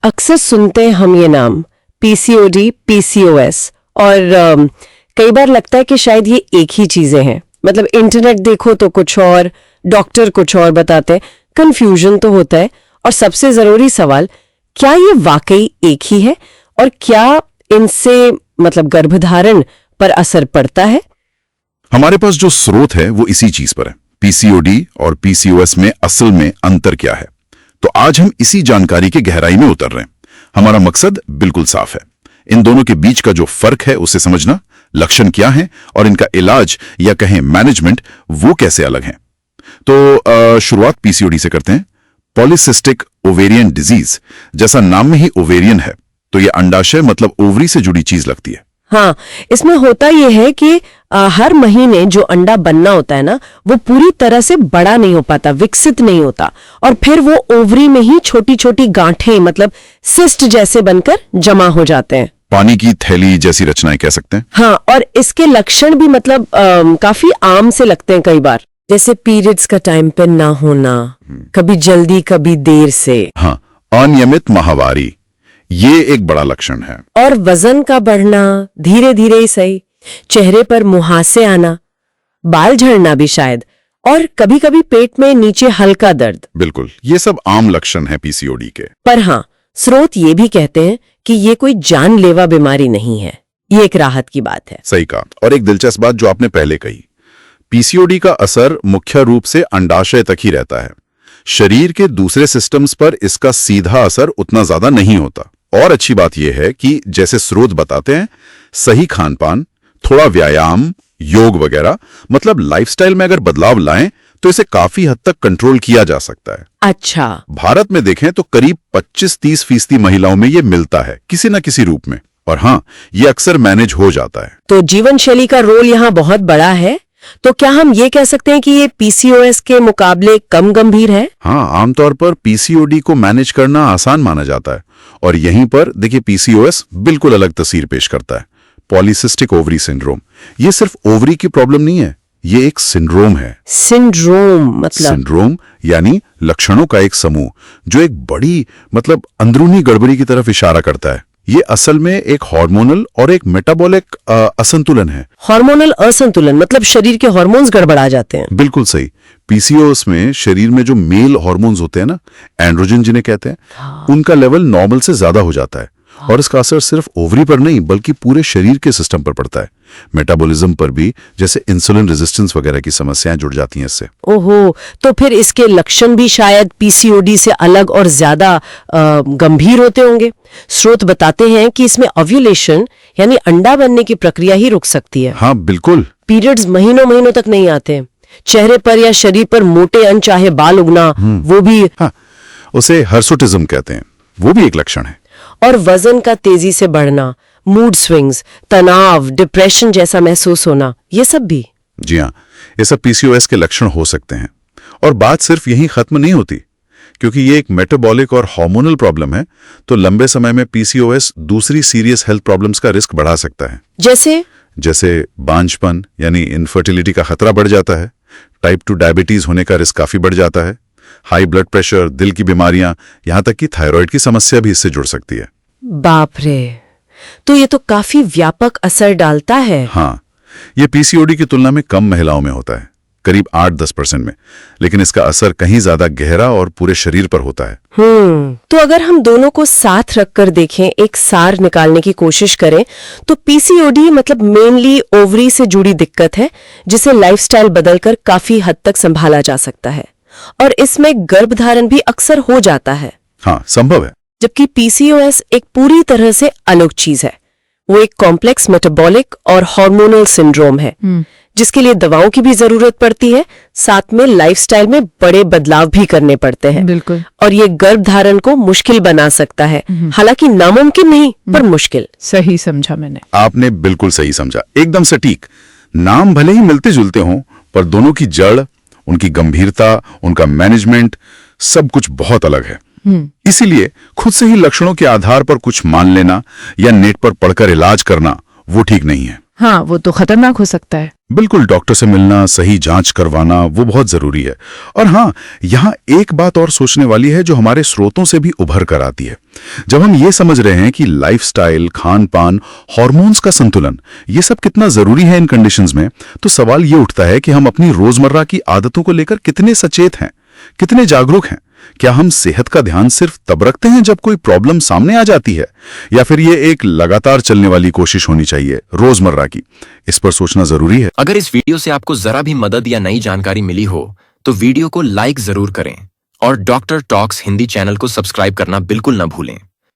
अक्सर सुनते हैं हम ये नाम पीसीओडी, पीसीओएस और कई बार लगता है कि शायद ये एक ही चीजें हैं। मतलब इंटरनेट देखो तो कुछ और, डॉक्टर कुछ और बताते हैं, कंफ्यूजन तो होता है। और सबसे जरूरी सवाल, क्या ये वाकई एक ही है और क्या इनसे मतलब गर्भधारण पर असर पड़ता है? हमारे पास जो स्रोत है वो इसी चीज पर है, पीसीओडी और पीसीओएस में असल में अंतर क्या है। तो आज हम इसी जानकारी की गहराई में उतर रहे हैं। हमारा मकसद बिल्कुल साफ है, इन दोनों के बीच का जो फर्क है उसे समझना, लक्षण क्या है और इनका इलाज या कहें मैनेजमेंट वो कैसे अलग है। तो शुरुआत पीसीओडी से करते हैं। पॉलीसिस्टिक ओवेरियन डिजीज, जैसा नाम में ही ओवेरियन है तो ये अंडाशय मतलब ओवरी से जुड़ी चीज लगती है। हाँ, इसमें होता यह है कि हर महीने जो अंडा बनना होता है ना, वो पूरी तरह से बड़ा नहीं हो पाता, विकसित नहीं होता, और फिर वो ओवरी में ही छोटी छोटी गांठें मतलब सिस्ट जैसे बनकर जमा हो जाते हैं। पानी की थैली जैसी रचनाएं कह सकते हैं। हाँ, और इसके लक्षण भी मतलब काफी आम से लगते हैं कई बार, जैसे पीरियड्स का टाइम पे ना होना, कभी जल्दी कभी देर से। हाँ, अनियमित माहवारी ये एक बड़ा लक्षण है। और वजन का बढ़ना धीरे धीरे ही सही, चेहरे पर मुहासे आना, बाल झड़ना भी शायद, और कभी कभी पेट में नीचे हल्का दर्द। बिल्कुल, ये सब आम लक्षण हैं पीसीओडी के। पर हाँ, स्रोत ये भी कहते हैं कि ये कोई जानलेवा बीमारी नहीं है, ये एक राहत की बात है। सही कहा। और एक दिलचस्प बात जो आपने पहले कही, पीसीओडी का असर मुख्य रूप से अंडाशय तक ही रहता है। शरीर के दूसरे सिस्टम्स पर इसका सीधा असर उतना ज्यादा नहीं होता। और अच्छी बात यह है कि जैसे स्रोत बताते हैं, सही खानपान, थोड़ा व्यायाम, योग वगैरह, मतलब लाइफस्टाइल में अगर बदलाव लाएं तो इसे काफी हद तक कंट्रोल किया जा सकता है। अच्छा। भारत में देखें तो करीब 25-30% महिलाओं में ये मिलता है किसी न किसी रूप में, और हाँ, ये अक्सर मैनेज हो जाता है। तो जीवन शैली का रोल यहाँ बहुत बड़ा है। तो क्या हम ये कह सकते हैं कि ये पीसीओएस के मुकाबले कम गंभीर है? हाँ, आमतौर पर पीसीओडी को मैनेज करना आसान माना जाता है, और यहीं पर देखिए पीसीओएस बिल्कुल अलग तस्वीर पेश करता है। पॉलीसिस्टिक ओवरी सिंड्रोम, ये सिर्फ ओवरी की प्रॉब्लम नहीं है, ये एक सिंड्रोम है। सिंड्रोम मतलब? सिंड्रोम यानी लक्षणों का एक समूह जो एक बड़ी मतलब अंदरूनी गड़बड़ी की तरफ इशारा करता है। ये असल में एक हार्मोनल और एक मेटाबॉलिक असंतुलन है। हार्मोनल असंतुलन मतलब शरीर के हार्मोन्स गड़बड़ा जाते हैं। बिल्कुल सही। पीसीओएस में शरीर में जो मेल हार्मोन्स होते हैं ना, एंड्रोजन जिन्हें कहते हैं, उनका लेवल नॉर्मल से ज्यादा हो जाता है। और इसका असर सिर्फ ओवरी पर नहीं बल्कि पूरे शरीर के सिस्टम पर पड़ता है। मेटाबॉलिज्म पर भी, जैसे इंसुलिन रेजिस्टेंस वगैरह की समस्याएं जुड़ जाती हैं इससे। ओहो, तो फिर इसके लक्षण भी शायद पीसीओडी से अलग और ज्यादा गंभीर होते होंगे। स्रोत बताते हैं कि इसमें ओव्यूलेशन यानी अंडा बनने की प्रक्रिया ही रुक सकती है। हाँ बिल्कुल। पीरियड्स महीनों महीनों तक नहीं आते। चेहरे पर या शरीर पर मोटे अनचाहे बाल उगना, वो भी। हाँ, उसे हर्सुटिज्म कहते हैं, वो भी एक लक्षण है। और वजन का तेजी से बढ़ना, मूड स्विंग्स, तनाव, डिप्रेशन जैसा महसूस होना, ये सब भी। जी हाँ, ये सब पीसीओएस के लक्षण हो सकते हैं। और बात सिर्फ यहीं खत्म नहीं होती, क्योंकि ये एक मेटाबॉलिक और हार्मोनल प्रॉब्लम है, तो लंबे समय में पीसीओएस दूसरी सीरियस हेल्थ प्रॉब्लम्स का रिस्क बढ़ा सकता है। जैसे बांझपन यानी इनफर्टिलिटी का खतरा बढ़ जाता है, टाइप 2 डायबिटीज होने का रिस्क काफी बढ़ जाता है, हाई ब्लड प्रेशर, दिल की बीमारियां, यहां तक कि थायराइड की समस्या भी इससे जुड़ सकती है। बाप रे, तो ये तो काफी व्यापक असर डालता है। हाँ, ये पीसीओडी की तुलना में कम महिलाओं में होता है, करीब 8-10% में, लेकिन इसका असर कहीं ज्यादा गहरा और पूरे शरीर पर होता है। तो अगर हम दोनों को साथ रखकर देखें, एक सार निकालने की कोशिश करें, तो पीसीओडी मतलब मेनली ओवरी से जुड़ी दिक्कत है, जिसे लाइफस्टाइल बदलकर काफी हद तक संभाला जा सकता है, और इसमें गर्भधारण भी अक्सर हो जाता है। हाँ, संभव है। जबकि पीसीओएस एक पूरी तरह से अलग चीज है। वो एक कॉम्प्लेक्स मेटाबॉलिक और हार्मोनल सिंड्रोम है, जिसके लिए दवाओं की भी जरूरत पड़ती है, साथ में लाइफस्टाइल में बड़े बदलाव भी करने पड़ते हैं। बिल्कुल। और ये गर्भधारण को मुश्किल बना सकता है, हालांकि नामुमकिन नहीं, पर मुश्किल। सही समझा मैंने। आपने बिल्कुल सही समझा, एकदम सटीक। नाम भले ही मिलते जुलते हों, पर दोनों की जड़, उनकी गंभीरता, उनका मैनेजमेंट, सब कुछ बहुत अलग है। इसीलिए खुद से ही लक्षणों के आधार पर कुछ मान लेना या नेट पर पढ़कर इलाज करना वो ठीक नहीं है। हाँ, वो तो खतरनाक हो सकता है। बिल्कुल, डॉक्टर से मिलना, सही जांच करवाना वो बहुत जरूरी है। और हाँ, यहाँ एक बात और सोचने वाली है जो हमारे स्रोतों से भी उभर कर आती है। जब हम ये समझ रहे हैं कि लाइफस्टाइल, खान पान, हार्मोन्स का संतुलन ये सब कितना जरूरी है इन कंडीशंस में, तो सवाल ये उठता है कि हम अपनी रोजमर्रा की आदतों को लेकर कितने सचेत हैं, कितने जागरूक हैं। क्या हम सेहत का ध्यान सिर्फ तब रखते हैं जब कोई प्रॉब्लम सामने आ जाती है, या फिर ये एक लगातार चलने वाली कोशिश होनी चाहिए रोजमर्रा की? इस पर सोचना जरूरी है। अगर इस वीडियो से आपको जरा भी मदद या नई जानकारी मिली हो तो वीडियो को लाइक जरूर करें और डॉक्टर टॉक्स हिंदी चैनल को सब्सक्राइब करना बिल्कुल ना भूलें।